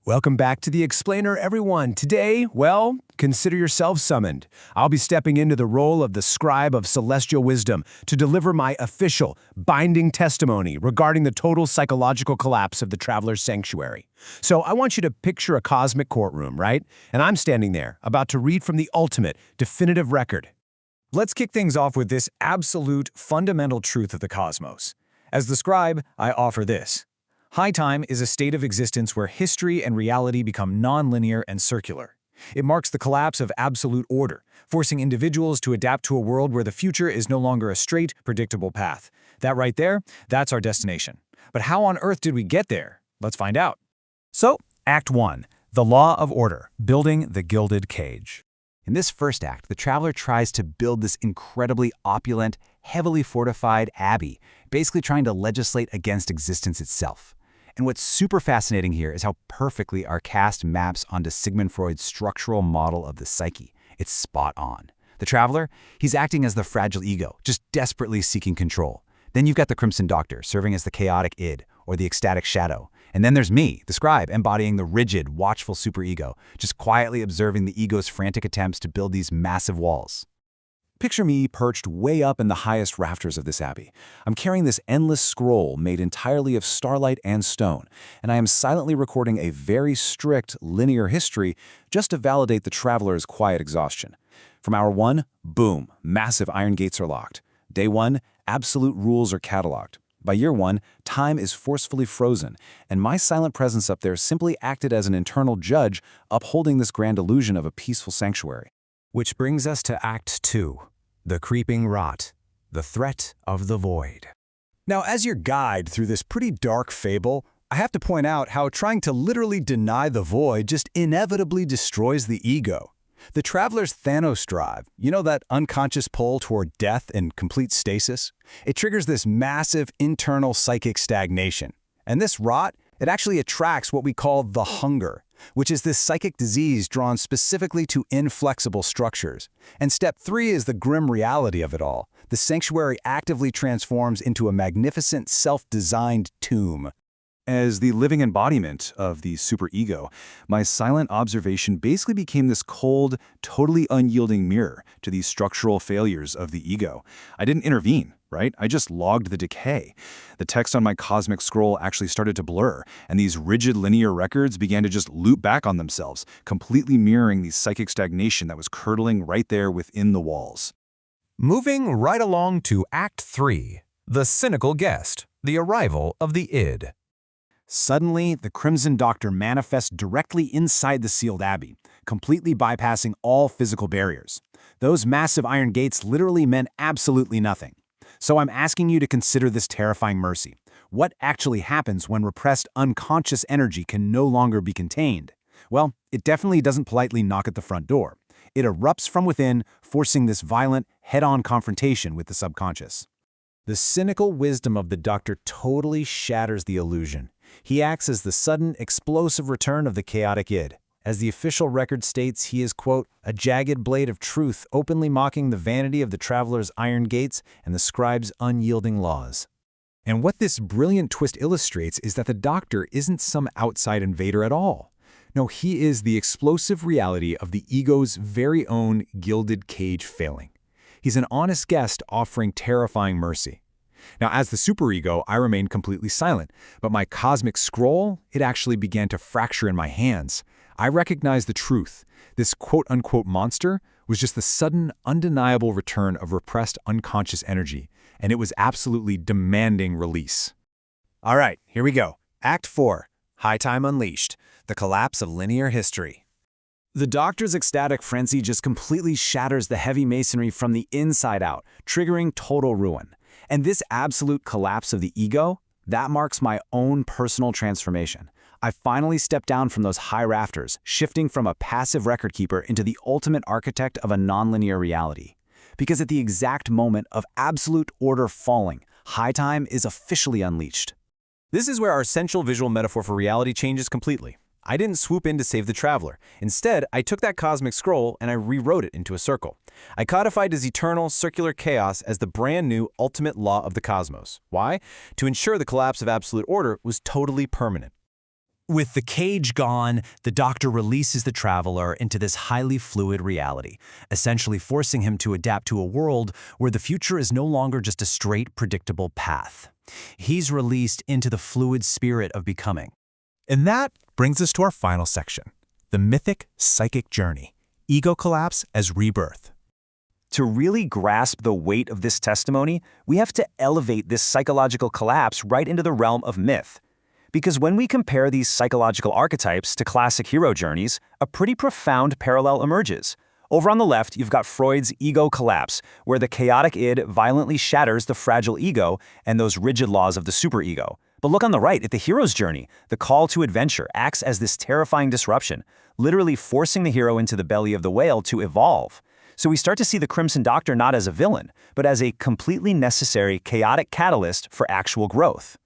Welcome back to The Explainer, everyone. Today, well, consider yourselves summoned. I'll be stepping into the role of the scribe of celestial wisdom to deliver my official, binding testimony regarding the total psychological collapse of the Traveler's Sanctuary. So I want you to picture a cosmic courtroom, right? And I'm standing there, about to read from the ultimate, definitive record. Let's kick things off with this absolute, fundamental truth of the cosmos. As the scribe, I offer this. High time is a state of existence where history and reality become nonlinear and circular. It marks the collapse of absolute order, forcing individuals to adapt to a world where the future is no longer a straight, predictable path. That right there, that's our destination. But how on earth did we get there? Let's find out. So, Act 1. The Law of Order, Building the Gilded Cage. In this first act, the traveler tries to build this incredibly opulent, heavily fortified abbey, basically trying to legislate against existence itself. And what's super fascinating here is how perfectly our cast maps onto Sigmund Freud's structural model of the psyche. It's spot on. The traveler, he's acting as the fragile ego, just desperately seeking control. Then you've got the Crimson Doctor, serving as the chaotic id, or the ecstatic shadow. And then there's me, the scribe, embodying the rigid, watchful superego, just quietly observing the ego's frantic attempts to build these massive walls. Picture me perched way up in the highest rafters of this abbey. I'm carrying this endless scroll made entirely of starlight and stone, and I am silently recording a very strict, linear history just to validate the traveler's quiet exhaustion. From hour 1, boom, massive iron gates are locked. Day 1, absolute rules are cataloged. By year 1, time is forcefully frozen, and my silent presence up there simply acted as an internal judge upholding this grand illusion of a peaceful sanctuary. Which brings us to Act 2, The Creeping Rot, The Threat of the Void. Now, as your guide through this pretty dark fable, I have to point out how trying to literally deny the void just inevitably destroys the ego. The traveler's Thanos drive, you know, that unconscious pull toward death and complete stasis? It triggers this massive internal psychic stagnation. And this rot, it actually attracts what we call the hunger, which is this psychic disease drawn specifically to inflexible structures. And step 3 is the grim reality of it all. The sanctuary actively transforms into a magnificent self-designed tomb. As the living embodiment of the superego, my silent observation basically became this cold, totally unyielding mirror to these structural failures of the ego. I didn't intervene, right? I just logged the decay. The text on my cosmic scroll actually started to blur, and these rigid linear records began to just loop back on themselves, completely mirroring the psychic stagnation that was curdling right there within the walls. Moving right along to Act 3, The Cynical Guest, The Arrival of the Id. Suddenly, the Crimson Doctor manifests directly inside the sealed abbey, completely bypassing all physical barriers. Those massive iron gates literally meant absolutely nothing. So I'm asking you to consider this terrifying mercy. What actually happens when repressed unconscious energy can no longer be contained? Well, it definitely doesn't politely knock at the front door. It erupts from within, forcing this violent, head-on confrontation with the subconscious. The cynical wisdom of the Doctor totally shatters the illusion. He acts as the sudden, explosive return of the chaotic id. As the official record states, he is, quote, a jagged blade of truth openly mocking the vanity of the traveler's iron gates and the scribe's unyielding laws. And what this brilliant twist illustrates is that the Doctor isn't some outside invader at all. No, he is the explosive reality of the ego's very own gilded cage failing. He's an honest guest offering terrifying mercy. Now, as the superego, I remained completely silent, but my cosmic scroll, it actually began to fracture in my hands. I recognized the truth. This quote-unquote monster was just the sudden, undeniable return of repressed unconscious energy, and it was absolutely demanding release. All right, here we go. Act 4, High Time Unleashed, The Collapse of Linear History. The Doctor's ecstatic frenzy just completely shatters the heavy masonry from the inside out, triggering total ruin. And this absolute collapse of the ego, that marks my own personal transformation. I finally stepped down from those high rafters, shifting from a passive record keeper into the ultimate architect of a nonlinear reality. Because at the exact moment of absolute order falling, high time is officially unleashed. This is where our central visual metaphor for reality changes completely. I didn't swoop in to save the traveler. Instead, I took that cosmic scroll and I rewrote it into a circle. I codified his eternal, circular chaos as the brand new ultimate law of the cosmos. Why? To ensure the collapse of absolute order was totally permanent. With the cage gone, the Doctor releases the Traveler into this highly fluid reality, essentially forcing him to adapt to a world where the future is no longer just a straight, predictable path. He's released into the fluid spirit of becoming. And that brings us to our final section, the mythic psychic journey, ego collapse as rebirth. To really grasp the weight of this testimony, we have to elevate this psychological collapse right into the realm of myth. Because when we compare these psychological archetypes to classic hero journeys, a pretty profound parallel emerges. Over on the left, you've got Freud's ego collapse, where the chaotic id violently shatters the fragile ego and those rigid laws of the superego. But look on the right at the hero's journey. The call to adventure acts as this terrifying disruption, literally forcing the hero into the belly of the whale to evolve. So we start to see the Crimson Doctor not as a villain, but as a completely necessary chaotic catalyst for actual growth.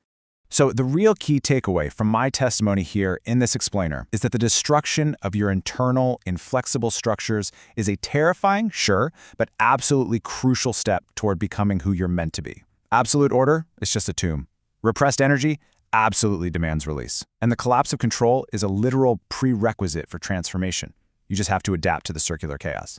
So the real key takeaway from my testimony here in this explainer is that the destruction of your internal, inflexible structures is a terrifying, sure, but absolutely crucial step toward becoming who you're meant to be. Absolute order is just a tomb. Repressed energy absolutely demands release. And the collapse of control is a literal prerequisite for transformation. You just have to adapt to the circular chaos.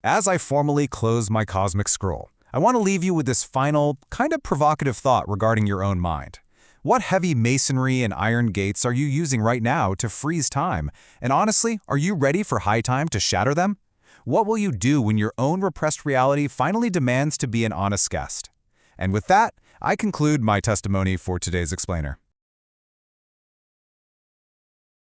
As I formally close my cosmic scroll, I want to leave you with this final, kind of provocative thought regarding your own mind. What heavy masonry and iron gates are you using right now to freeze time? And honestly, are you ready for high time to shatter them? What will you do when your own repressed reality finally demands to be an honest guest? And with that, I conclude my testimony for today's explainer.